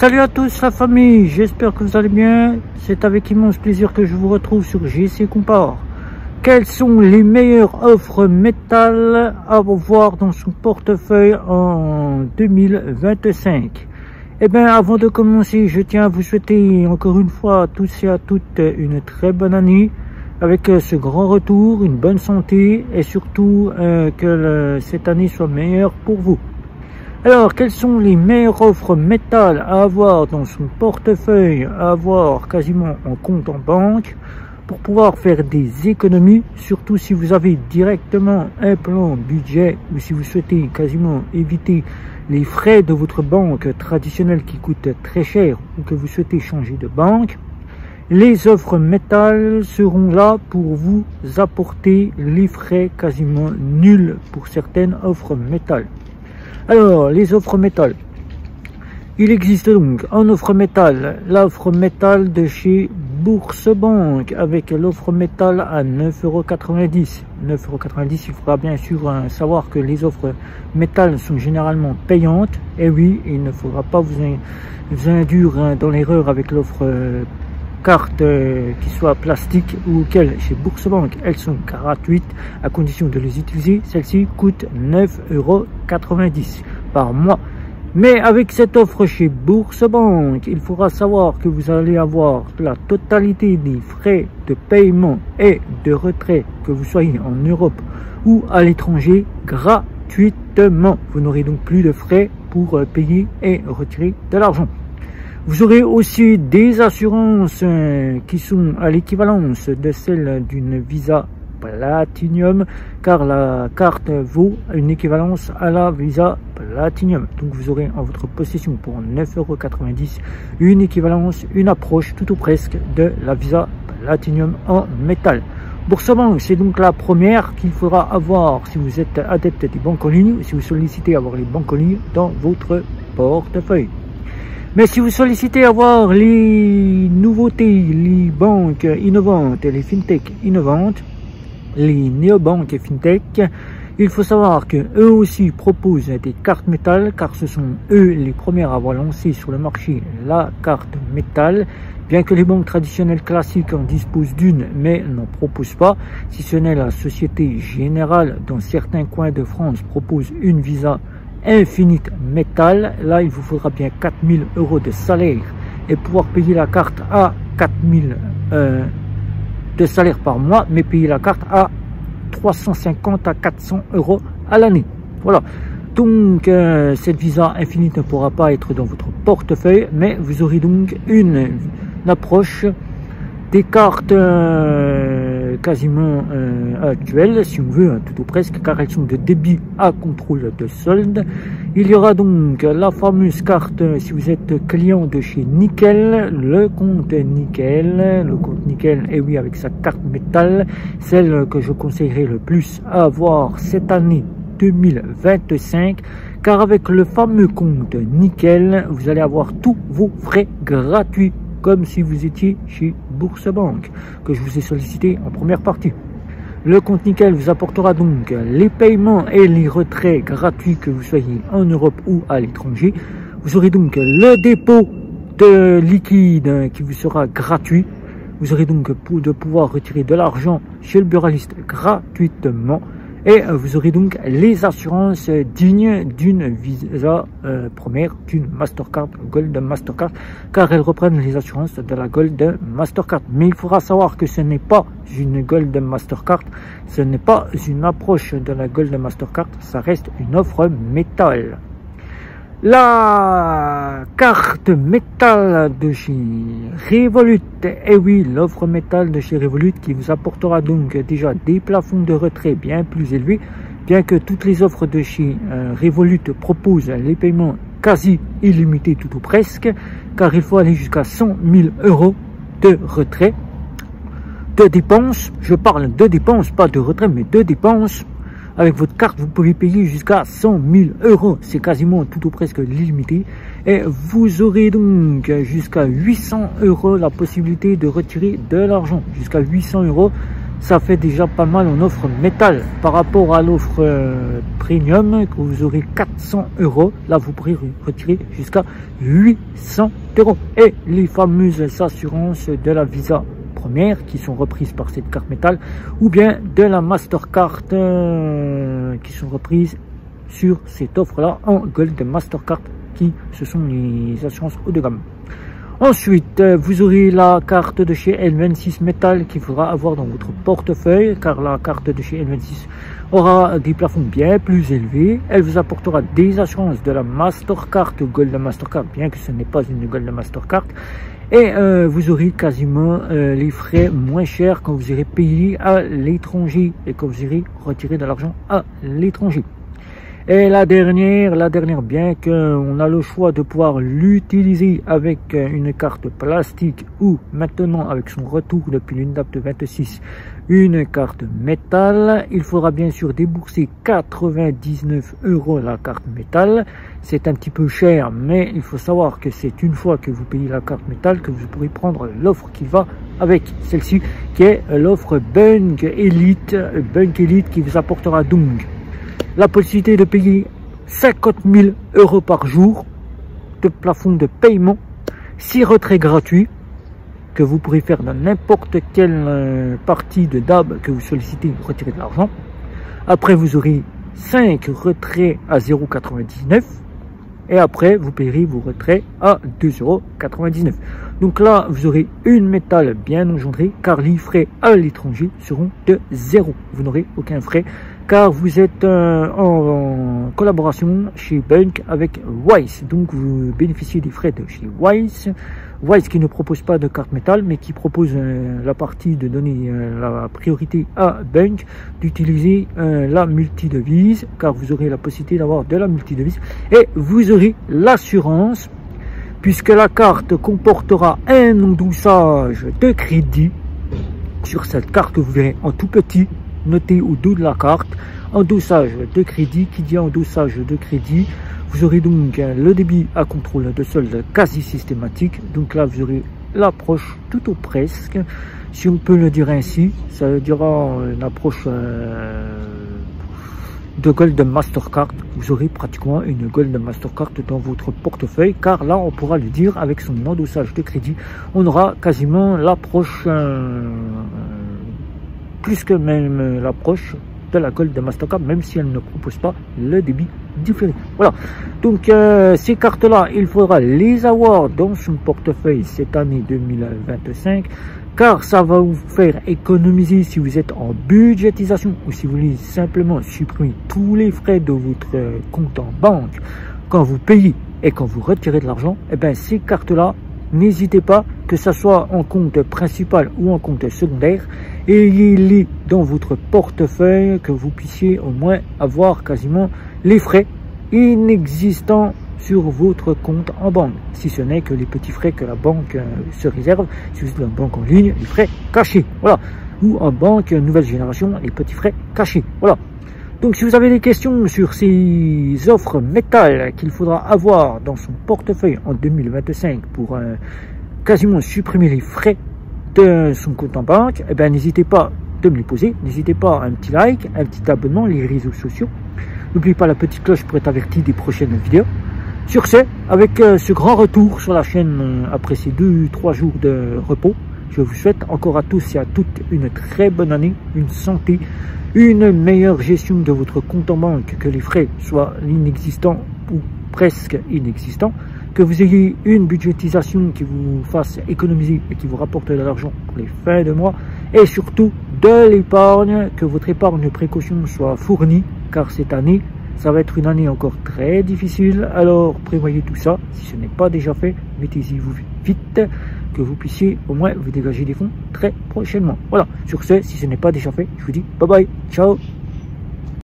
Salut à tous la famille, j'espère que vous allez bien. C'est avec immense plaisir que je vous retrouve sur GC Compare. Quelles sont les meilleures offres métal à voir dans son portefeuille en 2025? Eh bien, avant de commencer, je tiens à vous souhaiter encore une fois à tous et à toutes une très bonne année, avec ce grand retour, une bonne santé et surtout que cette année soit meilleure pour vous. Alors, quelles sont les meilleures offres métal à avoir dans son portefeuille, à avoir quasiment en compte en banque, pour pouvoir faire des économies, surtout si vous avez directement un plan budget ou si vous souhaitez quasiment éviter les frais de votre banque traditionnelle qui coûtent très cher ou que vous souhaitez changer de banque. Les offres métal seront là pour vous apporter les frais quasiment nuls pour certaines offres métal. Alors, les offres métal. Il existe donc en offre métal, l'offre métal de chez Bourse-Banque avec l'offre métal à 9,90 €. 9,90 €, il faudra bien sûr savoir que les offres métal sont généralement payantes. Et oui, il ne faudra pas vous induire dans l'erreur avec l'offre carte qui soit plastique ou auquel chez Bourse-Banque elles sont gratuites à condition de les utiliser. Celle-ci coûte 9,90 € par mois. Mais avec cette offre chez Bourse-Banque, il faudra savoir que vous allez avoir la totalité des frais de paiement et de retrait, que vous soyez en Europe ou à l'étranger, gratuitement. Vous n'aurez donc plus de frais pour payer et retirer de l'argent. Vous aurez aussi des assurances qui sont à l'équivalence de celle d'une Visa Platinum, car la carte vaut une équivalence à la Visa Platinum. Donc vous aurez en votre possession pour 9,90 € une équivalence, une approche tout ou presque de la Visa Platinum en métal. Bourse-Banque, c'est donc la première qu'il faudra avoir si vous êtes adepte des banques en ligne ou si vous sollicitez avoir les banques en ligne dans votre portefeuille. Mais si vous sollicitez avoir les nouveautés, les banques innovantes et les fintech innovantes, les néobanques et fintech, il faut savoir que eux aussi proposent des cartes métal, car ce sont eux les premiers à avoir lancé sur le marché la carte métal. Bien que les banques traditionnelles classiques en disposent d'une, mais n'en proposent pas, si ce n'est la Société Générale dans certains coins de France propose une Visa Infinite métal. Là, il vous faudra bien 4 000 € de salaire et pouvoir payer la carte à 4 000 de salaire par mois, mais payer la carte à 350 à 400 € à l'année. Voilà. Donc, cette Visa Infinite ne pourra pas être dans votre portefeuille, mais vous aurez donc une approche des cartes quasiment actuelles, si on veut, tout ou presque, car elles sont de débit à contrôle de solde. Il y aura donc la fameuse carte, si vous êtes client de chez Nickel, le compte Nickel, et oui, avec sa carte métal, celle que je conseillerais le plus à avoir cette année 2025, car avec le fameux compte Nickel, vous allez avoir tous vos frais gratuits, comme si vous étiez chez Bourse-Banque, que je vous ai sollicité en première partie. Le compte Nickel vous apportera donc les paiements et les retraits gratuits, que vous soyez en Europe ou à l'étranger. Vous aurez donc le dépôt de liquide qui vous sera gratuit. Vous aurez donc de pouvoir retirer de l'argent chez le buraliste gratuitement. Et vous aurez donc les assurances dignes d'une Visa première, d'une Mastercard, Gold Mastercard, car elles reprennent les assurances de la Gold Mastercard. Mais il faudra savoir que ce n'est pas une Gold Mastercard, ce n'est pas une approche de la Gold Mastercard, ça reste une offre métal. La carte métal de chez Revolut, et oui, l'offre métal de chez Revolut qui vous apportera donc déjà des plafonds de retrait bien plus élevés, bien que toutes les offres de chez Revolut proposent les paiements quasi illimités tout ou presque, car il faut aller jusqu'à 100 000 € de retrait, de dépenses. Je parle de dépenses, pas de retrait, mais de dépenses. Avec votre carte, vous pouvez payer jusqu'à 100 000 €. C'est quasiment tout ou presque limité. Et vous aurez donc jusqu'à 800 € la possibilité de retirer de l'argent. Jusqu'à 800 €. ça fait déjà pas mal en offre métal. Par rapport à l'offre premium, que vous aurez 400 €, là vous pourrez retirer jusqu'à 800 €. Et les fameuses assurances de la Visa première qui sont reprises par cette carte métal, ou bien de la Mastercard qui sont reprises sur cette offre-là en Gold Mastercard, qui ce sont les assurances haut de gamme. Ensuite, vous aurez la carte de chez N26 Metal qu'il faudra avoir dans votre portefeuille, car la carte de chez N26 aura des plafonds bien plus élevés. Elle vous apportera des assurances de la Mastercard ou Gold Mastercard, bien que ce n'est pas une Gold Mastercard. Et vous aurez quasiment les frais moins chers quand vous irez payer à l'étranger et quand vous irez retirer de l'argent à l'étranger. Et la dernière, bien qu'on a le choix de pouvoir l'utiliser avec une carte plastique ou maintenant avec son retour depuis l'UNDAP 26, une carte métal, il faudra bien sûr débourser 99 € la carte métal. C'est un petit peu cher, mais il faut savoir que c'est une fois que vous payez la carte métal que vous pourrez prendre l'offre qui va avec celle-ci, qui est l'offre Bunk Elite qui vous apportera donc la possibilité de payer 50 000 € par jour de plafond de paiement, 6 retraits gratuits que vous pourrez faire dans n'importe quelle partie de DAB que vous sollicitez pour retirer de l'argent. Après, vous aurez 5 retraits à 0,99 € et après, vous payerez vos retraits à 2,99 €. Donc là, vous aurez une métal bien engendrée car les frais à l'étranger seront de 0. Vous n'aurez aucun frais car vous êtes en collaboration chez Bunk avec Wise. Donc vous bénéficiez des frais de chez Wise. Wise qui ne propose pas de carte métal mais qui propose la partie de donner la priorité à Bunk d'utiliser la multidevise, car vous aurez la possibilité d'avoir de la multidevise et vous aurez l'assurance, puisque la carte comportera un endossage de crédit. Sur cette carte que vous verrez en tout petit noté au dos de la carte, endossage de crédit. Qui dit endossage de crédit, vous aurez donc le débit à contrôle de solde quasi systématique. Donc là vous aurez l'approche tout ou presque, si on peut le dire ainsi. Ça dira une approche de Gold Mastercard. Vous aurez pratiquement une Gold Mastercard dans votre portefeuille, car là on pourra le dire avec son endossage de crédit, on aura quasiment l'approche plus que même l'approche de la Gold Mastercard, même si elle ne propose pas le débit différé. Voilà, donc ces cartes là il faudra les avoir dans son portefeuille cette année 2025, car ça va vous faire économiser si vous êtes en budgétisation ou si vous voulez simplement supprimer tous les frais de votre compte en banque quand vous payez et quand vous retirez de l'argent. Et bien ces cartes là, n'hésitez pas, que ce soit en compte principal ou en compte secondaire, ayez-les dans votre portefeuille, que vous puissiez au moins avoir quasiment les frais inexistants sur votre compte en banque, si ce n'est que les petits frais que la banque se réserve, si vous êtes en banque en ligne, les frais cachés, voilà, ou en banque nouvelle génération, les petits frais cachés, voilà. Donc si vous avez des questions sur ces offres métal qu'il faudra avoir dans son portefeuille en 2025 pour quasiment supprimer les frais de son compte en banque, eh bien n'hésitez pas de me les poser, n'hésitez pas à un petit like, un petit abonnement, les réseaux sociaux. N'oubliez pas la petite cloche pour être averti des prochaines vidéos. Sur ce, avec ce grand retour sur la chaîne après ces 2-3 jours de repos, je vous souhaite encore à tous et à toutes une très bonne année, une santé, une meilleure gestion de votre compte en banque, que les frais soient inexistants ou presque inexistants, que vous ayez une budgétisation qui vous fasse économiser et qui vous rapporte de l'argent pour les fins de mois, et surtout de l'épargne, que votre épargne précaution soit fournie, car cette année, ça va être une année encore très difficile. Alors prévoyez tout ça, si ce n'est pas déjà fait, mettez-y vous vite, que vous puissiez au moins vous dégager des fonds très prochainement. Voilà, sur ce, si ce n'est pas déjà fait, je vous dis bye bye, ciao.